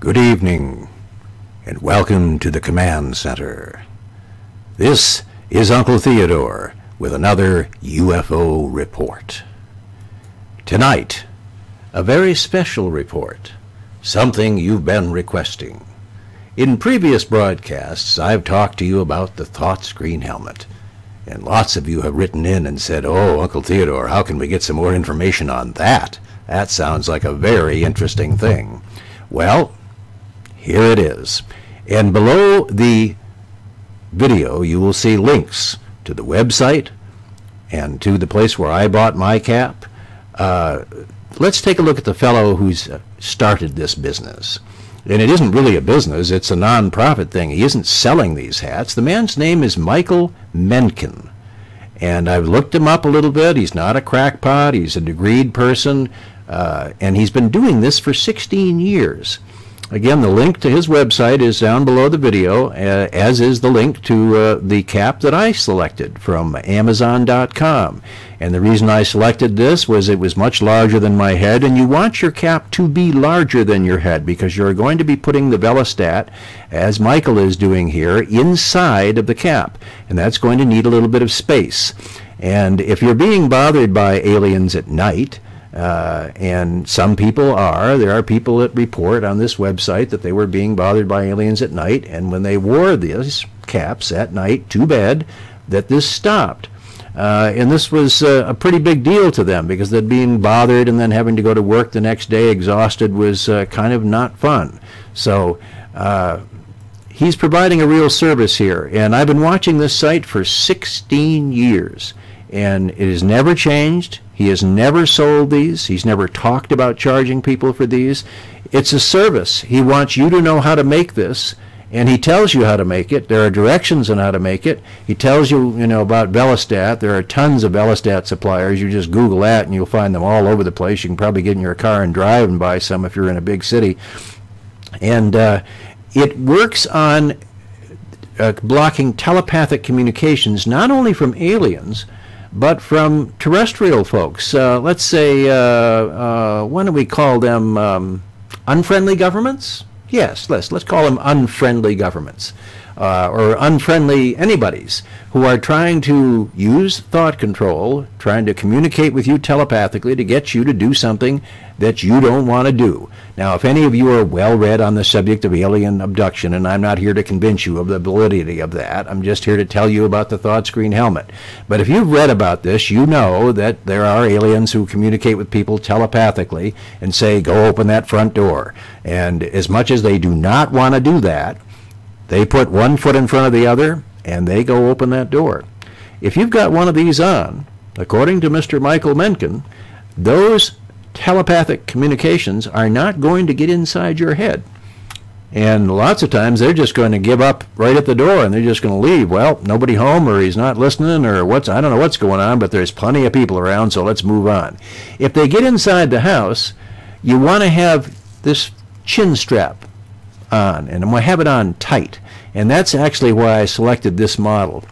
Good evening, and welcome to the Command Center. This is Uncle Theodore with another UFO report. Tonight, a very special report, something you've been requesting. In previous broadcasts, I've talked to you about the thought screen helmet, and lots of you have written in and said, "Oh, Uncle Theodore, how can we get some more information on that? That sounds like a very interesting thing." Well, here it is. And below the video, you will see links to the website and to the place where I bought my cap. Let's take a look at the fellow who's started this business. And it isn't really a business, it's a non-profit thing. He isn't selling these hats. The man's name is Michael Mencken. And I've looked him up a little bit. He's not a crackpot, he's a degreed person, and he's been doing this for 16 years. Again, the link to his website is down below the video, as is the link to the cap that I selected from Amazon.com. And the reason I selected this was it was much larger than my head, and you want your cap to be larger than your head because you're going to be putting the Velostat, as Michael is doing here, inside of the cap. And that's going to need a little bit of space. And if you're being bothered by aliens at night, and some people are. There are people that report on this website that they were being bothered by aliens at night, and when they wore these caps at night to bed, that this stopped. And this was a pretty big deal to them because they'd being bothered and then having to go to work the next day exhausted was kind of not fun. So he's providing a real service here, and I've been watching this site for 16 years. And it has never changed. He has never sold these. He's never talked about charging people for these. It's a service. He wants you to know how to make this, and he tells you how to make it. There are directions on how to make it. He tells you, about Velostat. There are tons of Velostat suppliers. You just Google that, and you'll find them all over the place. You can probably get in your car and drive and buy some if you're in a big city. And it works on blocking telepathic communications, not only from aliens, but from terrestrial folks. Let's say, why don't we call them unfriendly governments? Yes, let's call them unfriendly governments, or unfriendly anybody's who are trying to use thought control, trying to communicate with you telepathically to get you to do something that you don't want to do. Now, if any of you are well read on the subject of alien abduction, and I'm not here to convince you of the validity of that, I'm just here to tell you about the thought screen helmet. But if you've read about this, you know that there are aliens who communicate with people telepathically and say, "Go open that front door." And as much as they do not want to do that, they put one foot in front of the other and they go open that door. If you've got one of these on, according to Mr. Michael Mencken, those telepathic communications are not going to get inside your head. And lots of times they're just going to give up right at the door and they're just going to leave. Well, nobody home, or he's not listening, or I don't know what's going on, but there's plenty of people around, so let's move on. If they get inside the house, you want to have this chin strap on, and I'm going to have it on tight. And that's actually why I selected this model.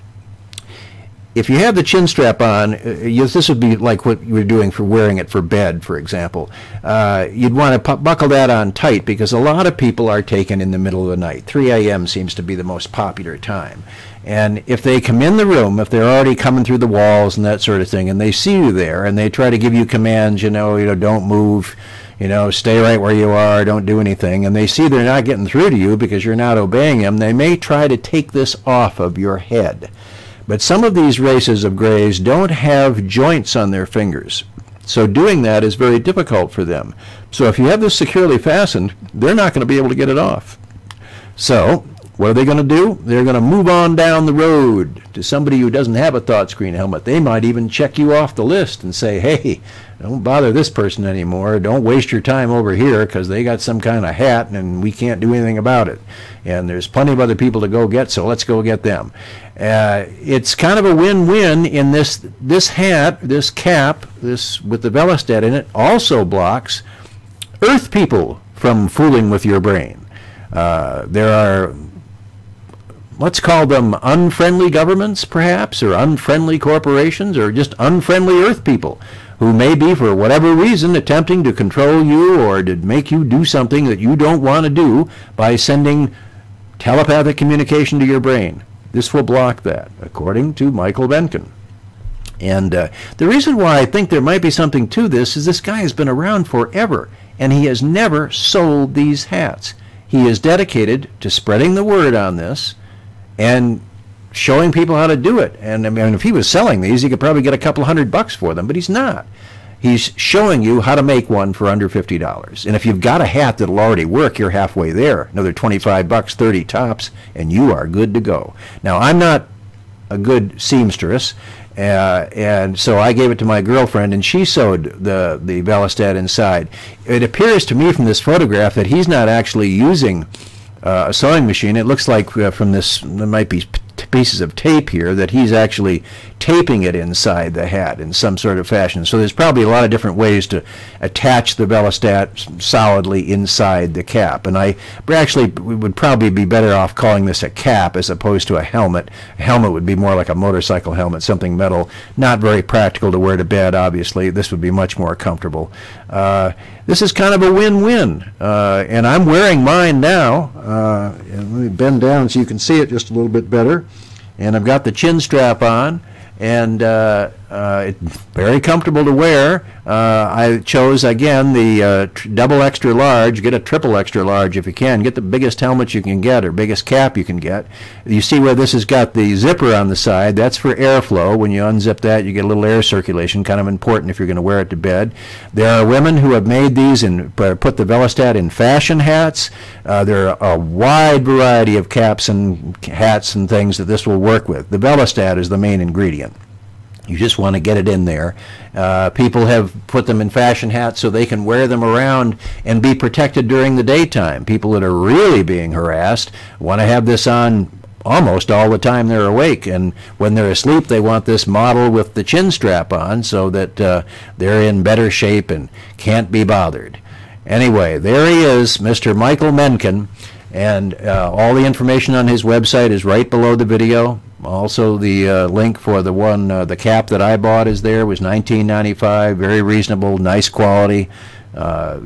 If you have the chin strap on, this would be like what you were doing for wearing it for bed, for example. You'd want to buckle that on tight because a lot of people are taken in the middle of the night. 3 a.m. seems to be the most popular time. And if they come in the room, if they're already coming through the walls and that sort of thing, and they see you there and they try to give you commands, don't move, stay right where you are, don't do anything, and they see they're not getting through to you because you're not obeying them, they may try to take this off of your head. But some of these races of grays don't have joints on their fingers, so doing that is very difficult for them. So if you have this securely fastened, they're not going to be able to get it off. So what are they going to do? They're going to move on down the road to somebody who doesn't have a thought screen helmet. They might even check you off the list and say, "Hey, don't bother this person anymore. Don't waste your time over here because they got some kind of hat and we can't do anything about it. And there's plenty of other people to go get, so let's go get them." It's kind of a win-win in this hat, this cap, this with the Velostat in it, also blocks Earth people from fooling with your brain. There are, let's call them unfriendly governments, perhaps, or unfriendly corporations, or just unfriendly Earth people who may be, for whatever reason, attempting to control you or to make you do something that you don't want to do by sending telepathic communication to your brain. This will block that, according to Michael Mencken. And the reason why I think there might be something to this is this guy has been around forever, and he has never sold these hats. He is dedicated to spreading the word on this and showing people how to do it. And I mean, if he was selling these, he could probably get a couple $100 for them, but he's not. He's showing you how to make one for under $50. And if you've got a hat that'll already work, you're halfway there. Another $25, 30 tops, and you are good to go. Now, I'm not a good seamstress, and so I gave it to my girlfriend, and she sewed the Velostat inside. It appears to me from this photograph that he's not actually using a sewing machine. It looks like from this, there might be pieces of tape here, that he's actually taping it inside the hat in some sort of fashion. So there's probably a lot of different ways to attach the Velostat solidly inside the cap. And I actually would probably be better off calling this a cap as opposed to a helmet. A helmet would be more like a motorcycle helmet, something metal, not very practical to wear to bed, obviously. This would be much more comfortable. This is kind of a win-win, and I'm wearing mine now. And let me bend down so you can see it just a little bit better. And I've got the chin strap on, and it's very comfortable to wear. I chose, again, the double extra large. Get a triple extra large if you can. Get the biggest helmet you can get, or biggest cap you can get. You see where this has got the zipper on the side. That's for airflow. When you unzip that, you get a little air circulation, kind of important if you're going to wear it to bed. There are women who have made these and put the Velostat in fashion hats. There are a wide variety of caps and hats and things that this will work with. The Velostat is the main ingredient. You just want to get it in there. People have put them in fashion hats so they can wear them around and be protected during the daytime. People that are really being harassed want to have this on almost all the time they're awake, and when they're asleep they want this model with the chin strap on so that they're in better shape and can't be bothered. Anyway, there he is, Mr. Michael Mencken, and all the information on his website is right below the video. Also, the link for the one, the cap that I bought is there. It was $19.95, very reasonable, nice quality,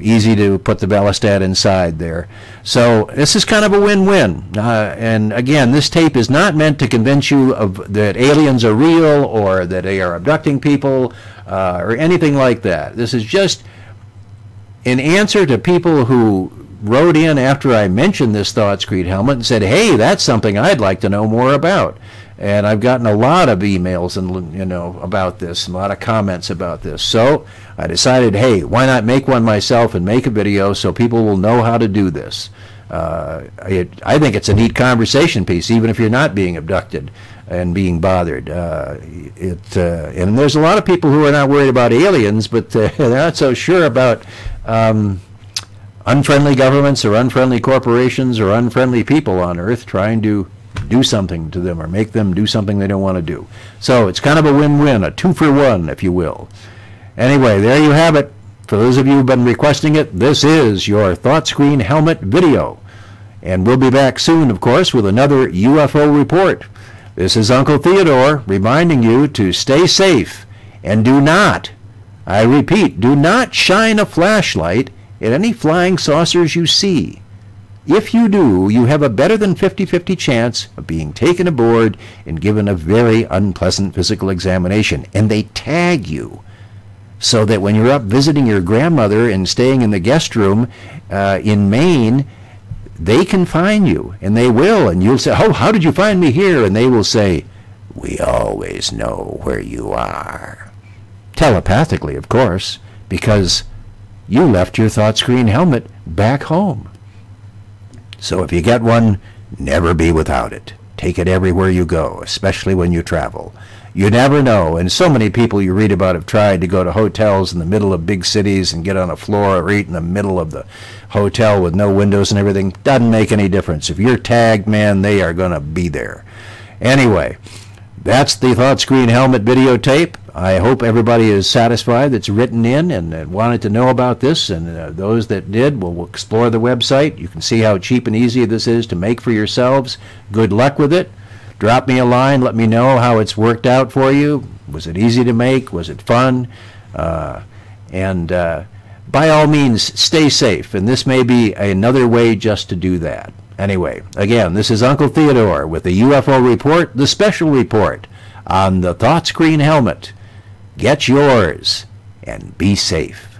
easy to put the Velostat inside there. So this is kind of a win-win. And again, this tape is not meant to convince you that aliens are real or that they are abducting people or anything like that. This is just an answer to people who wrote in after I mentioned this ThoughtScreen helmet and said, hey, that's something I'd like to know more about. And I've gotten a lot of emails and about this, a lot of comments about this. So I decided, hey, why not make one myself and make a video so people will know how to do this. I think it's a neat conversation piece, even if you're not being abducted and being bothered. And there's a lot of people who are not worried about aliens, but they're not so sure about unfriendly governments or unfriendly corporations or unfriendly people on Earth trying to do something to them or make them do something they don't want to do. So it's kind of a win-win, a two-for-one, if you will. Anyway, there you have it. For those of you who've been requesting it, this is your ThoughtScreen helmet video. And we'll be back soon, of course, with another UFO report. This is Uncle Theodore reminding you to stay safe and do not, I repeat, do not shine a flashlight at any flying saucers you see. If you do, you have a better than 50-50 chance of being taken aboard and given a very unpleasant physical examination. And they tag you so that when you're up visiting your grandmother and staying in the guest room in Maine, they can find you, and they will. And you'll say, oh, how did you find me here? And they will say, we always know where you are. Telepathically, of course, because you left your ThoughtScreen helmet back home. So if you get one, never be without it. Take it everywhere you go, especially when you travel. You never know, and so many people you read about have tried to go to hotels in the middle of big cities and get on a floor or eat in the middle of the hotel with no windows and everything. Doesn't make any difference. If you're tagged, man, they are going to be there. Anyway, that's the ThoughtScreen helmet videotape. I hope everybody is satisfied that's written in and wanted to know about this, and those that did will explore the website. You can see how cheap and easy this is to make for yourselves. Good luck with it. Drop me a line. Let me know how it's worked out for you. Was it easy to make? Was it fun? And by all means, stay safe, and this may be another way just to do that. Anyway, again, this is Uncle Theodore with the UFO Report, the special report on the ThoughtScreen helmet. Get yours, and be safe.